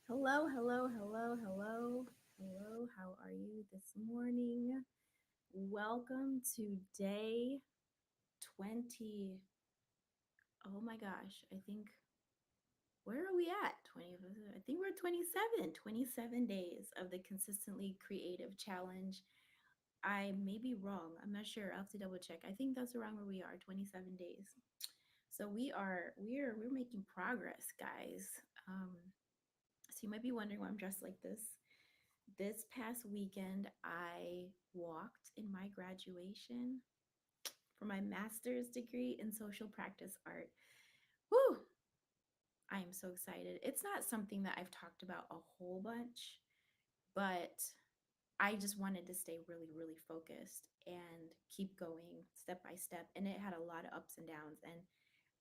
Hello, hello, hello, hello, hello. How are you this morning? Welcome to day 20. Oh my gosh, I think, where are we at? 20, I think we're 27. 27 days of the Consistently Creative Challenge. I may be wrong. I'm not sure. I'll have to double check. I think that's around where we are, 27 days. So we're making progress, guys. Um, so you might be wondering why I'm dressed like this past weekend, I walked in my graduation for my master's degree in social practice art. Whew, I am so excited. It's not something that I've talked about a whole bunch, but I just wanted to stay really, really focused and keep going step by step. And it had a lot of ups and downs. And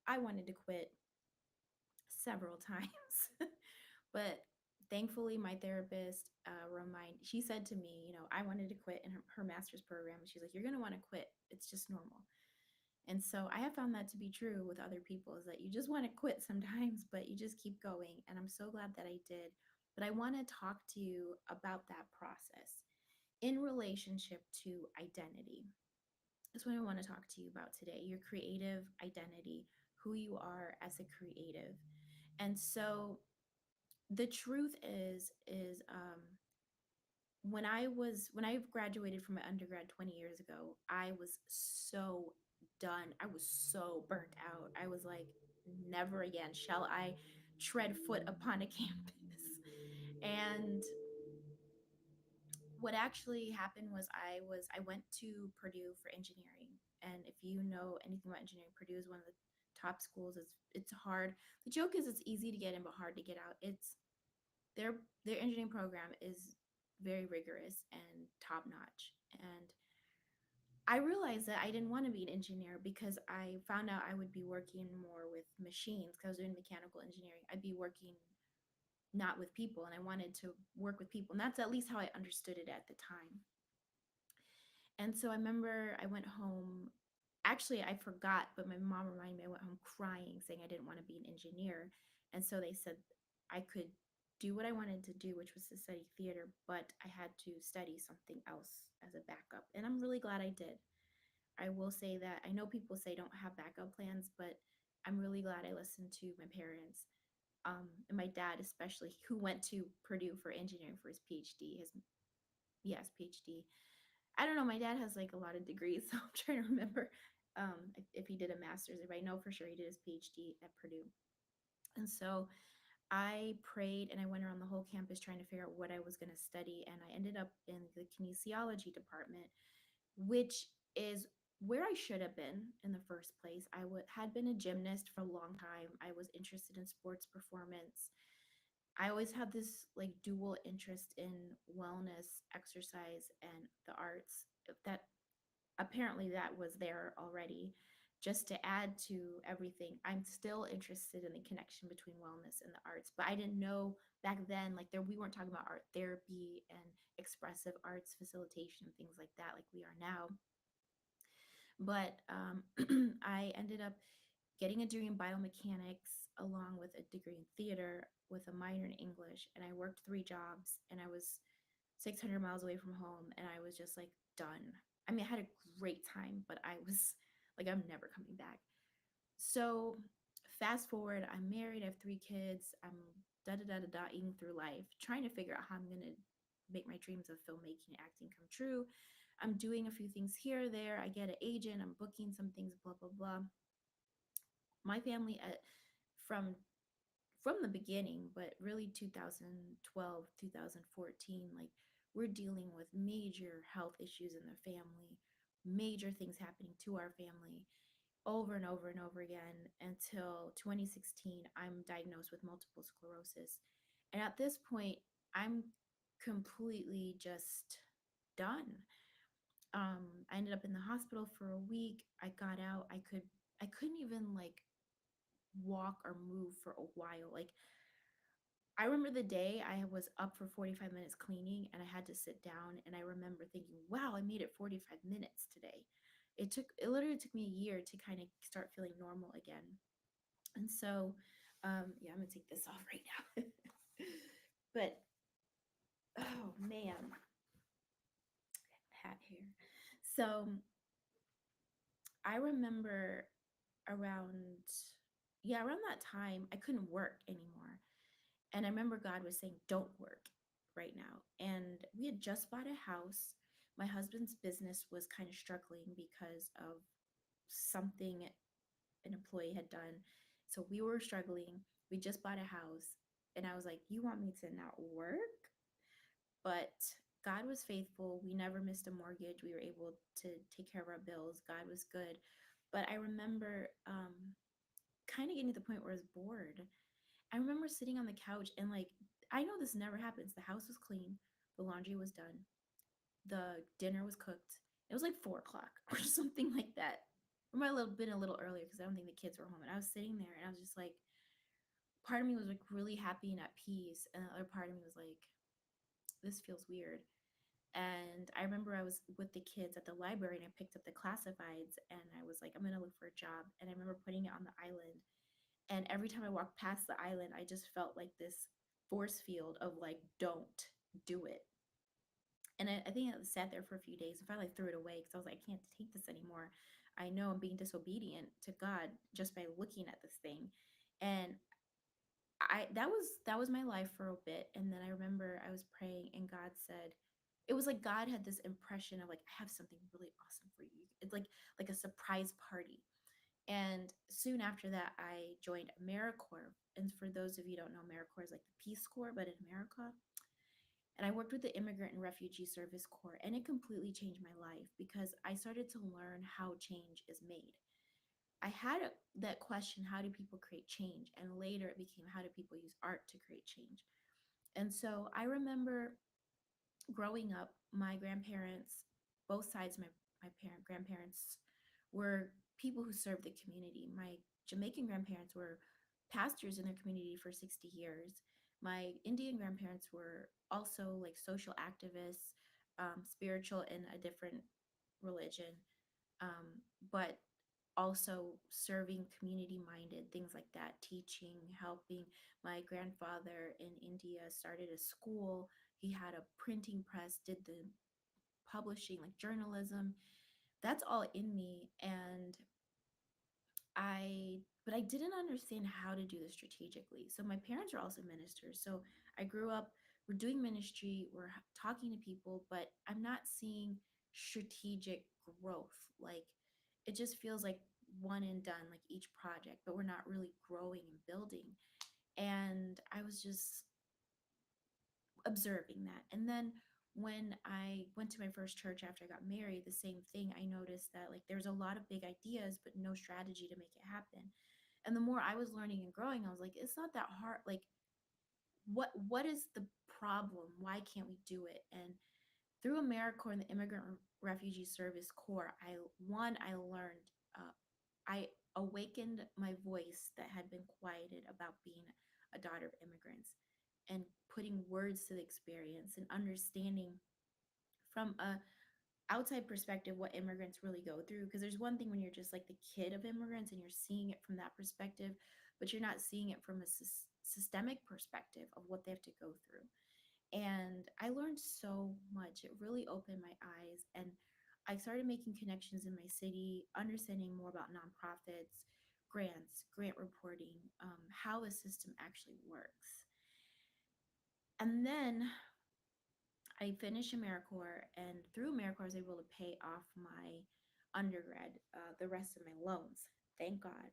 I wanted to quit several times. But thankfully, my therapist she said to me, I wanted to quit in her master's program. She's like, you're going to want to quit. It's just normal. And so I have found that to be true with other people is that you just want to quit sometimes, but you just keep going. And I'm so glad that I did. But I want to talk to you about that process in relationship to identity. That's what I want to talk to you about today, your creative identity, who you are as a creative. And so the truth is when I graduated from my undergrad 20 years ago, I was so done. I was so burnt out. I was like, never again shall I tread foot upon a campus. And what actually happened was I went to Purdue for engineering. And if you know anything about engineering, Purdue is one of the top schools. It's hard. The joke is it's easy to get in but hard to get out. It's their their engineering program is very rigorous and top notch. And I realized that I didn't want to be an engineer because I found out I would be working more with machines because I was doing mechanical engineering. I'd be working not with people, and I wanted to work with people. And that's at least how I understood it at the time. And so I remember I went home. Actually, I forgot, but my mom reminded me. I went home crying, saying I didn't want to be an engineer. And so they said I could do what I wanted to do, which was to study theater, but I had to study something else as a backup. And I'm really glad I did. I will say that I know people say don't have backup plans, but I'm really glad I listened to my parents, and my dad especially, who went to Purdue for engineering for his PhD. His yes, PhD. I don't know. My dad has like a lot of degrees, so I'm trying to remember if he did a master's. If I know for sure he did his PhD at Purdue. And so I prayed and I went around the whole campus trying to figure out what I was going to study. And I ended up in the kinesiology department, which is where I should have been in the first place. Had been a gymnast for a long time. I was interested in sports performance. I always had this like dual interest in wellness, exercise, and the arts. That apparently that was there already. Just to add to everything, I'm still interested in the connection between wellness and the arts, but I didn't know back then, like there we weren't talking about art therapy and expressive arts facilitation, things like that, like we are now. But I ended up getting a degree in biomechanics along with a degree in theater with a minor in English. And I worked 3 jobs and I was 600 miles away from home. And I was just like done. I mean, I had a great time, but I was like, I'm never coming back. So fast forward, I'm married, I have 3 kids, I'm da da da da da eating through life, trying to figure out how I'm gonna make my dreams of filmmaking and acting come true. I'm doing a few things here or there. I get an agent, I'm booking some things, blah blah blah. My family from from the beginning, but really 2012, 2014, like we're dealing with major health issues in the family, major things happening to our family over and over and over again until 2016. I'm diagnosed with multiple sclerosis. And at this point, I'm completely just done. I ended up in the hospital for a week. I got out. I couldn't even like walk or move for a while. Like I remember the day I was up for 45 minutes cleaning and I had to sit down, and I remember thinking, wow, I made it 45 minutes today. It literally took me a year to kind of start feeling normal again. And so, yeah, I'm gonna take this off right now. But oh man, hat here. So I remember around, yeah, around that time, I couldn't work anymore. And I remember God was saying, don't work right now. And we had just bought a house. My husband's business was kind of struggling because of something an employee had done. So we were struggling. We just bought a house. And I was like, you want me to not work? But God was faithful. We never missed a mortgage. We were able to take care of our bills. God was good. But I remember kind of getting to the point where I was bored. I remember sitting on the couch and like, I know this never happens. The house was clean, the laundry was done, the dinner was cooked. It was like 4 o'clock or something like that. It might have been a little earlier because I don't think the kids were home. And I was sitting there and I was just like, part of me was like really happy and at peace. And the other part of me was like, this feels weird. And I remember I was with the kids at the library and I picked up the classifieds and I was like, I'm going to look for a job. And I remember putting it on the island. And every time I walked past the island, I just felt like this force field of like, don't do it. And I think I sat there for a few days and finally threw it away because I was like, I can't take this anymore. I know I'm being disobedient to God just by looking at this thing. And I that was my life for a bit. And then I remember I was praying and God said, it was like God had this impression of like, I have something really awesome for you. It's like a surprise party. And soon after that, I joined AmeriCorps. And for those of you who don't know, AmeriCorps is like the Peace Corps, but in America. And I worked with the Immigrant and Refugee Service Corps, and it completely changed my life because I started to learn how change is made. I had that question, how do people create change? And later it became, how do people use art to create change? And so I remember growing up, my grandparents, both sides of my grandparents were people who served the community. My Jamaican grandparents were pastors in their community for 60 years. My Indian grandparents were also like social activists, spiritual in a different religion, but also serving community minded things like that, teaching, helping. My grandfather in India started a school. He had a printing press, did the publishing, like journalism. That's all in me. And but I didn't understand how to do this strategically. So my parents are also ministers. So I grew up, we're doing ministry, we're talking to people, but I'm not seeing strategic growth. Like it just feels like one and done, like each project, but we're not really growing and building. And I was just observing that. And then when I went to my first church after I got married, the same thing, I noticed that like there's a lot of big ideas, but no strategy to make it happen. And the more I was learning and growing, I was like, it's not that hard. Like, what is the problem? Why can't we do it? And through AmeriCorps and the Immigrant Refugee Service Corps, I learned, I awakened my voice that had been quieted about being a daughter of immigrants and putting words to the experience and understanding from a outside perspective what immigrants really go through, because there's one thing when you're just like the kid of immigrants and you're seeing it from that perspective, but you're not seeing it from a systemic perspective of what they have to go through. And I learned so much. It really opened my eyes, and I started making connections in my city, understanding more about nonprofits, grants, grant reporting, how the system actually works. And then I finished AmeriCorps, and through AmeriCorps, I was able to pay off my undergrad, the rest of my loans. Thank God.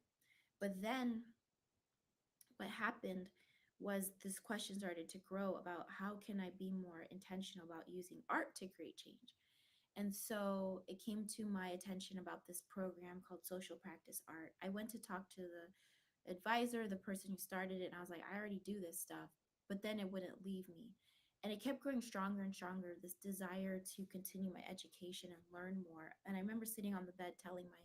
But then what happened was this question started to grow about how can I be more intentional about using art to create change. And so it came to my attention about this program called Social Practice Art. I went to talk to the advisor, the person who started it, and I was like, I already do this stuff, but then it wouldn't leave me. And it kept growing stronger and stronger, this desire to continue my education and learn more. And I remember sitting on the bed telling my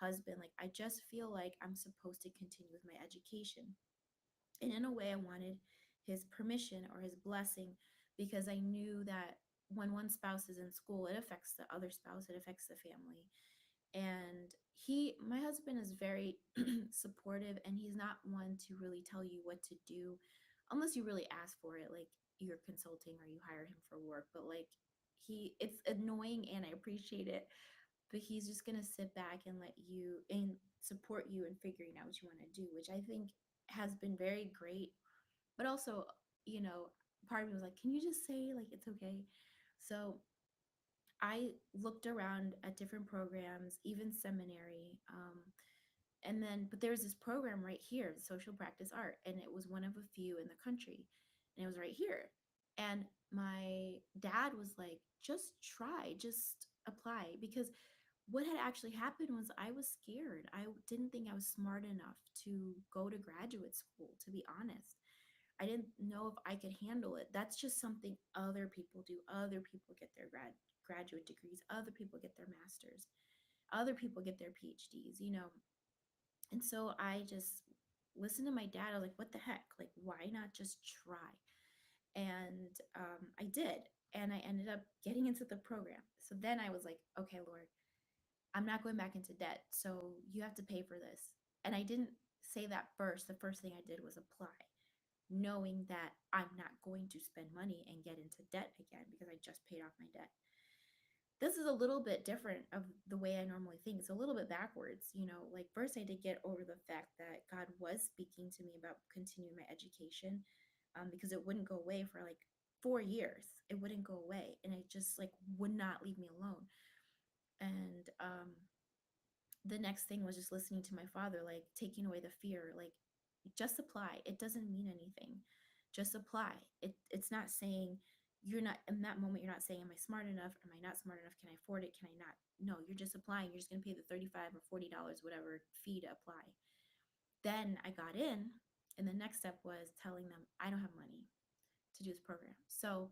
husband, like, I just feel like I'm supposed to continue with my education. And in a way, I wanted his permission or his blessing because I knew that when one spouse is in school, it affects the other spouse, it affects the family. And my husband is very supportive, and he's not one to really tell you what to do unless you really ask for it. Like, you're consulting or you hire him for work, but like it's annoying and I appreciate it, but he's just going to sit back and let you and support you in figuring out what you want to do, which I think has been very great. But also, you know, part of me was like, can you just say like it's okay? So I looked around at different programs, even seminary. And then, but there was this program right here, social practice art, and it was one of a few in the country, and it was right here. And my dad was like, just try, just apply. Because what had actually happened was I was scared. I didn't think I was smart enough to go to graduate school, to be honest. I didn't know if I could handle it. That's just something other people do. Other people get their graduate degrees, other people get their masters, other people get their PhDs, you know. And so I just listened to my dad. I was like, what the heck? Like, why not just try? And I did. And I ended up getting into the program. So then I was like, okay, Lord, I'm not going back into debt. So you have to pay for this. And I didn't say that first. The first thing I did was apply, knowing that I'm not going to spend money and get into debt again because I just paid off my debt. This is a little bit different of the way I normally think. It's a little bit backwards, you know. Like first I did get over the fact that God was speaking to me about continuing my education, because it wouldn't go away for like 4 years. It wouldn't go away, and it just like would not leave me alone. And the next thing was just listening to my father, like taking away the fear, like just apply. It doesn't mean anything. Just apply. It's not saying you're not in that moment, you're not saying, am I smart enough? Am I not smart enough? Can I afford it? Can I not? No, you're just applying. You're just gonna pay the 35 or $40, whatever fee to apply. Then I got in, and the next step was telling them I don't have money to do this program. So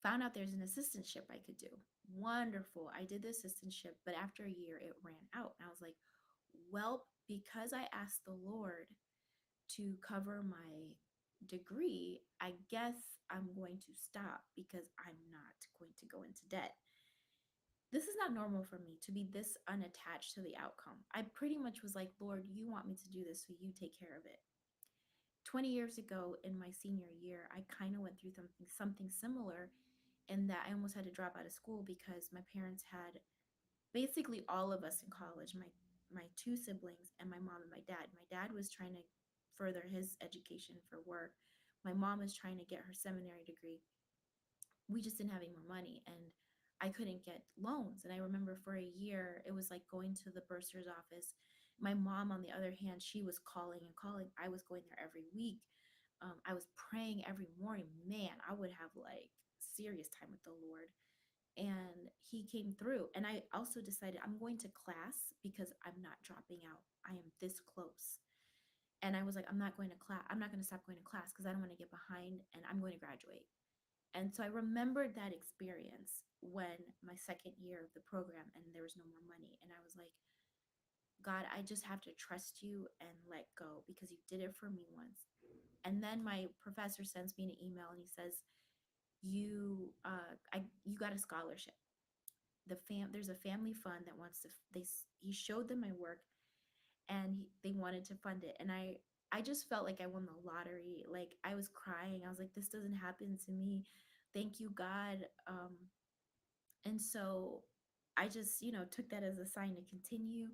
found out there's an assistantship I could do. Wonderful. I did the assistantship, but after a year it ran out. And I was like, well, because I asked the Lord to cover my degree, I guess I'm going to stop because I'm not going to go into debt. This is not normal for me to be this unattached to the outcome. I pretty much was like, Lord, you want me to do this, so you take care of it. 20 years ago in my senior year, I kind of went through something similar in that I almost had to drop out of school because my parents had basically all of us in college, my two siblings and my mom and my dad. My dad was trying to further his education for work. My mom was trying to get her seminary degree. We just didn't have any more money, and I couldn't get loans. And I remember for a year it was like going to the bursar's office. My mom, on the other hand, she was calling and calling. I was going there every week. I was praying every morning. Man, I would have like serious time with the Lord, and he came through. And I also decided I'm going to class because I'm not dropping out. I am this close. And I was like, I'm not going to class. I'm not going to stop going to class because I don't want to get behind, and I'm going to graduate. And so I remembered that experience when my second year of the program and there was no more money. And I was like, God, I just have to trust you and let go because you did it for me once. And then my professor sends me an email and he says, you got a scholarship. There's a family fund that wants to he showed them my work, and they wanted to fund it. And I just felt like I won the lottery. Like I was crying. I was like, this doesn't happen to me. Thank you, God. And so I just, took that as a sign to continue.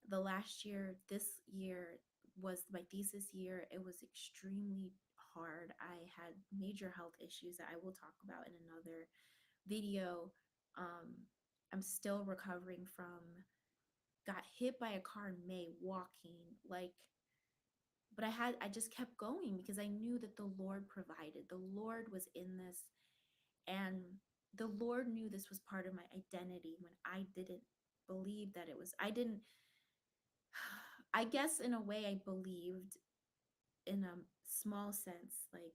The last year, this year was my thesis year. It was extremely hard. I had major health issues that I will talk about in another video. I'm still recovering from, got hit by a car in May walking, like, but I just kept going because I knew that the Lord provided. The Lord was in this, and the Lord knew this was part of my identity when I didn't believe that it was. I didn't, I guess in a way I believed in a small sense, like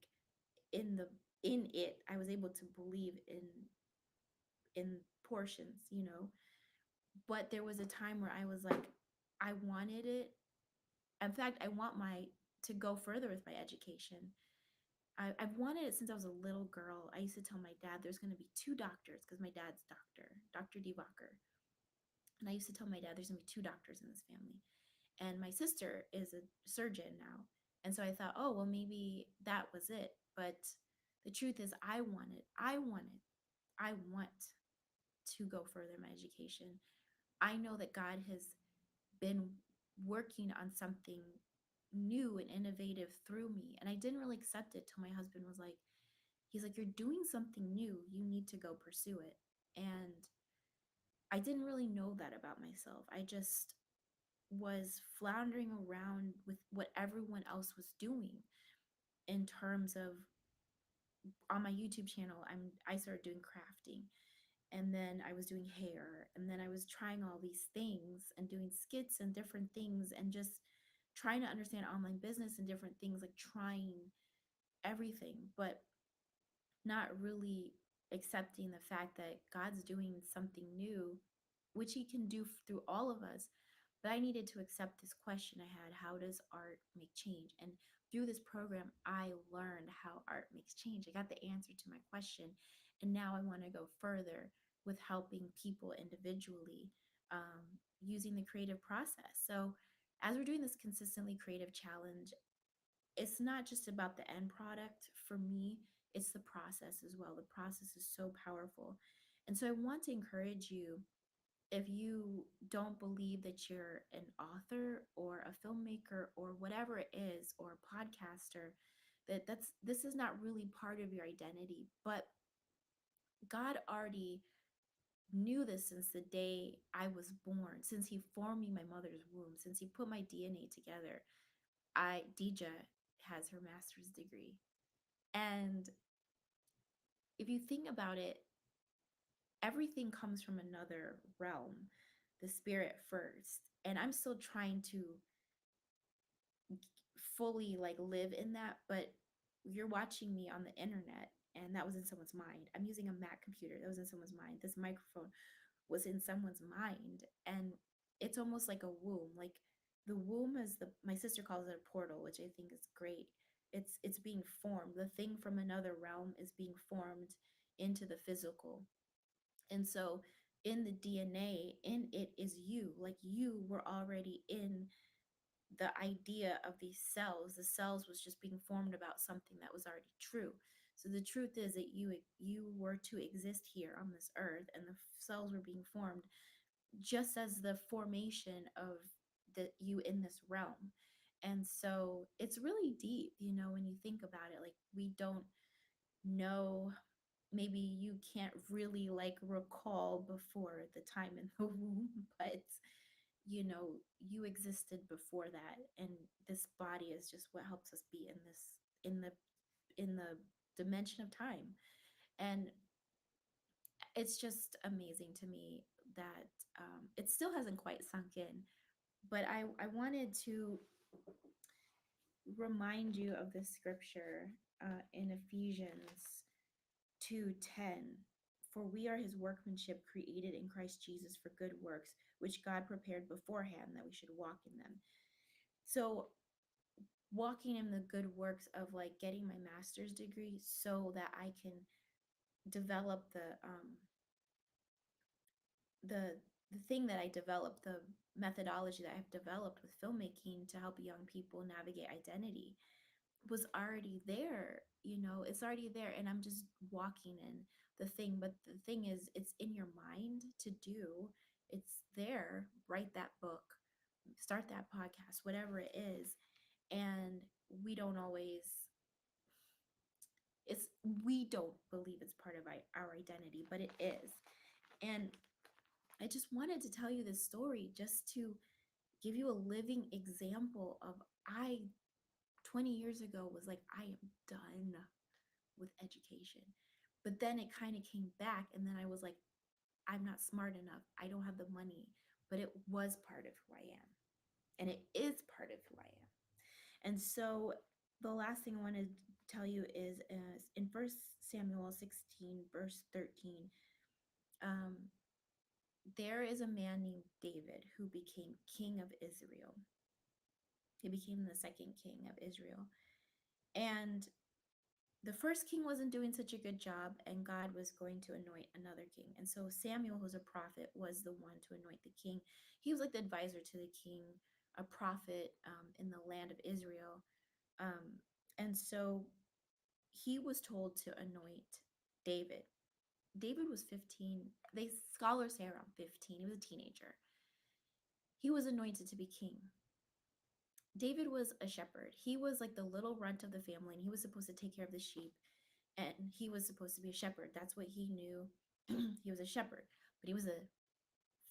in the in it, I was able to believe in portions. But there was a time where I was like, I wanted it. In fact, I want my to go further with my education. I've wanted it since I was a little girl. I used to tell my dad there's going to be two doctors because my dad's Dr. Dija. And I used to tell my dad there's going to be two doctors in this family. And my sister is a surgeon now. And so I thought, oh, well, maybe that was it. But The truth is, I want to go further in my education. I know that God has been working on something new and innovative through me. And I didn't really accept it till my husband was like, he's like, you're doing something new. You need to go pursue it. And I didn't really know that about myself. I just was floundering around with what everyone else was doing in terms of on my YouTube channel. I started doing crafting, and then I was doing hair, and then I was trying all these things and doing skits and different things and just trying to understand online business and different things, like trying everything, but not really accepting the fact that God's doing something new, which He can do through all of us. But I needed to accept this question I had: how does art make change? And through this program, I learned how art makes change. I got the answer to my question. And now I want to go further with helping people individually, using the creative process. So, as we're doing this consistently creative challenge, it's not just about the end product for me, it's the process as well. The process is so powerful. And so I want to encourage you, if you don't believe that you're an author or a filmmaker or whatever it is, or a podcaster, that's this is not really part of your identity, but God already knew this since the day I was born, since He formed me in my mother's womb, since He put my DNA together. Dija has her master's degree. And if you think about it, everything comes from another realm, the spirit first. And I'm still trying to fully like live in that, but you're watching me on the internet, and that was in someone's mind. I'm using a Mac computer, that was in someone's mind. This microphone was in someone's mind. And it's almost like a womb. Like the womb is the my sister calls it a portal, which I think is great. It's being formed. The thing from another realm is being formed into the physical. And so in the DNA, in it is you. Like you were already in the idea of these cells. The cells was just being formed about something that was already true. So the truth is that you were to exist here on this earth, and the cells were being formed just as the formation of the you in this realm. And so it's really deep, when you think about it. Like we don't know, maybe you can't really like recall before the time in the womb, but you existed before that, and this body is just what helps us be in this, in the in the dimension of time. And it's just amazing to me that it still hasn't quite sunk in, but I wanted to remind you of this scripture in Ephesians 2:10. For we are His workmanship, created in Christ Jesus for good works, which God prepared beforehand that we should walk in them. So walking in the good works of like getting my master's degree so that I can develop the the thing that I developed, the methodology that I've developed with filmmaking to help young people navigate identity, was already there. It's already there, and I'm just walking in the thing. But the thing is, it's in your mind to do. It's there. Write that book, start that podcast, whatever it is. And we don't always it's we don't believe it's part of our identity, but it is. And I just wanted to tell you this story just to give you a living example of, I 20 years ago was like, I am done with education. But then it kind of came back, and then I was like, I'm not smart enough. I don't have the money. But it was part of who I am. And it is part of who I am. And so the last thing I want to tell you is in 1 Samuel 16, verse 13, um, there is a man named David who became king of Israel. He became the second king of Israel. And the first king wasn't doing such a good job, and God was going to anoint another king. And so Samuel, who's a prophet, was the one to anoint the king. He was like the advisor to the king, a prophet in the land of Israel. And so he was told to anoint David. David was 15. They scholars say around 15. He was a teenager. He was anointed to be king. David was a shepherd. He was like the little runt of the family, and he was supposed to take care of the sheep, and he was supposed to be a shepherd. That's what he knew. He was a shepherd, but he was a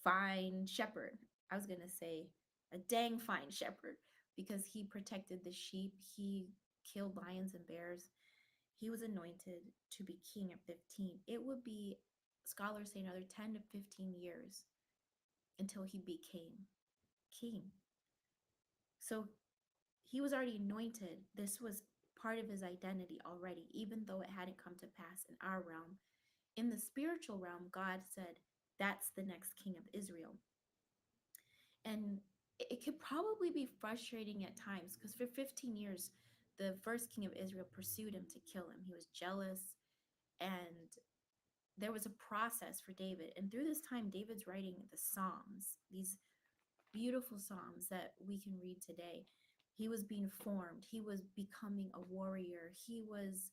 fine shepherd. I was going to say a dang fine shepherd because he protected the sheep. He killed lions and bears. He was anointed to be king at 15. It would be, scholars say, another 10 to 15 years until he became king. So he was already anointed. This was part of his identity already, even though it hadn't come to pass in our realm. In the spiritual realm, God said, that's the next king of Israel. And it could probably be frustrating at times because for 15 years, the first king of Israel pursued him to kill him. He was jealous, and there was a process for David. And through this time, David's writing the Psalms, these beautiful Psalms that we can read today. He was being formed, he was becoming a warrior, he was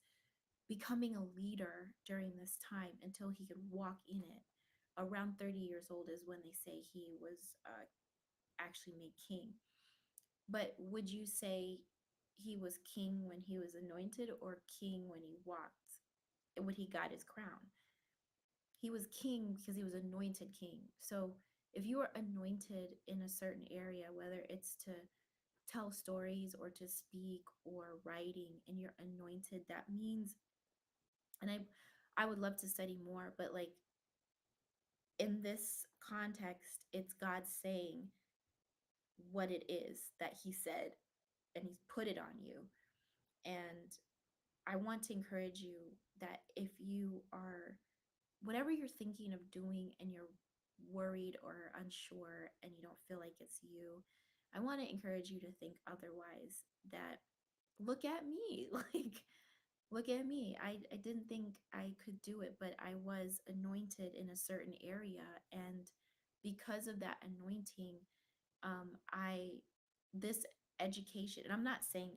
becoming a leader during this time until he could walk in it. Around 30 years old is when they say he was actually made king. But would you say he was king when he was anointed or king when he walked, when he got his crown? He was king because he was anointed king. So if you are anointed in a certain area, whether it's to tell stories or to speak or writing, and you're anointed, that means, and I would love to study more, but like in this context, it's God saying what it is that he said, and he's put it on you. And I want to encourage you that if you are, whatever you're thinking of doing and you're worried or unsure and you don't feel like it's you, I want to encourage you to think otherwise. That look at me, like, look at me. I didn't think I could do it, but I was anointed in a certain area. And because of that anointing, I, this education, and I'm not saying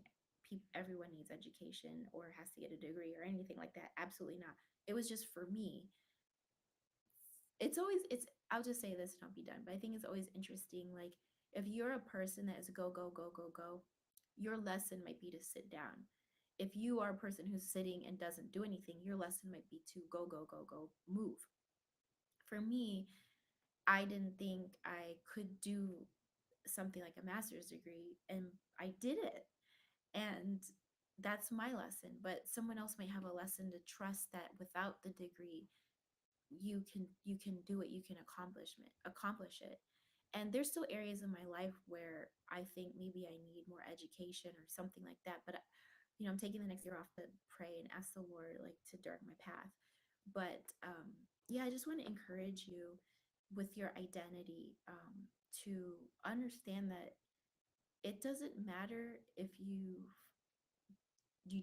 everyone needs education or has to get a degree or anything like that. Absolutely not. It was just for me. It's always, it's, I'll just say this and I'll be done, but I think it's always interesting. Like, if you're a person that is go, go, go, go, go, your lesson might be to sit down. If you are a person who's sitting and doesn't do anything, your lesson might be to go, go, go, go, move. For me, I didn't think I could do something like a master's degree, and I did it. And that's my lesson. But someone else might have a lesson to trust that without the degree, you can do it, you can accomplish it. And there's still areas in my life where I think maybe I need more education or something like that, but I'm taking the next year off to pray and ask the Lord like to direct my path. But yeah, I just want to encourage you with your identity, to understand that it doesn't matter if you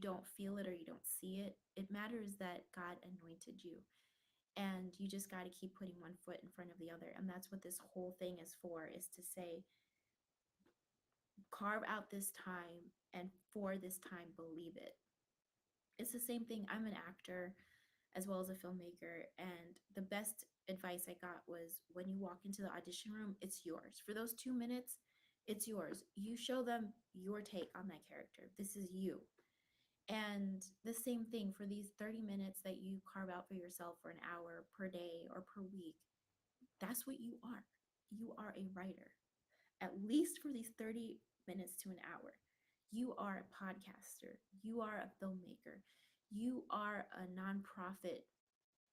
don't feel it or you don't see it. It matters that God anointed you, and you just got to keep putting one foot in front of the other. And that's what this whole thing is for, is to say, carve out this time, and for this time, believe it. It's the same thing. I'm an actor as well as a filmmaker, and the best advice I got was, when you walk into the audition room, it's yours. For those 2 minutes, it's yours. You show them your take on that character. This is you. And the same thing for these 30 minutes that you carve out for yourself, for an hour per day or per week. That's what you are. You are a writer, at least for these 30 minutes to an hour. You are a podcaster. You are a filmmaker. You are a nonprofit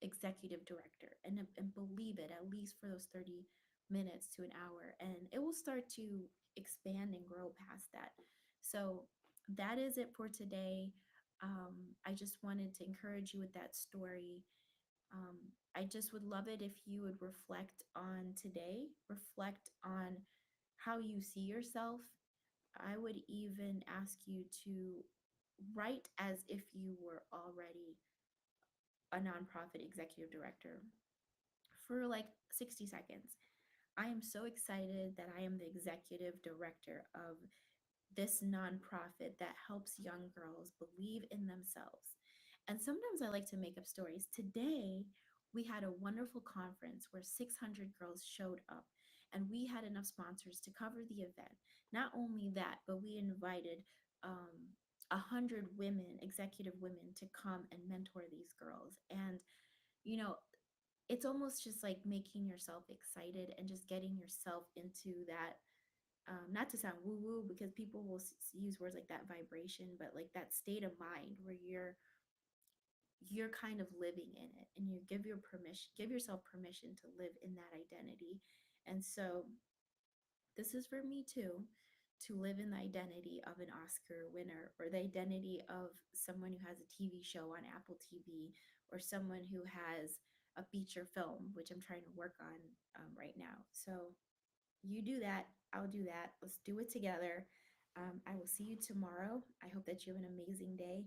executive director. And believe it, at least for those 30 minutes to an hour. And it will start to expand and grow past that. So that is it for today. I just wanted to encourage you with that story. um, I just would love it if you would reflect on today, reflect on how you see yourself. I would even ask you to write as if you were already a nonprofit executive director for like 60 seconds. I am so excited that I am the executive director of this nonprofit that helps young girls believe in themselves. And sometimes I like to make up stories. Today, we had a wonderful conference where 600 girls showed up, and we had enough sponsors to cover the event. Not only that, but we invited 100 women, executive women, to come and mentor these girls. And, you know, it's almost just like making yourself excited and just getting yourself into that, not to sound woo woo, because people will use words like that vibration, but like that state of mind where you're kind of living in it, and you give yourself permission to live in that identity. And so this is for me too, to live in the identity of an Oscar winner, or the identity of someone who has a TV show on Apple TV, or someone who has a feature film, which I'm trying to work on right now. So you do that, I'll do that. Let's do it together. I will see you tomorrow. I hope that you have an amazing day.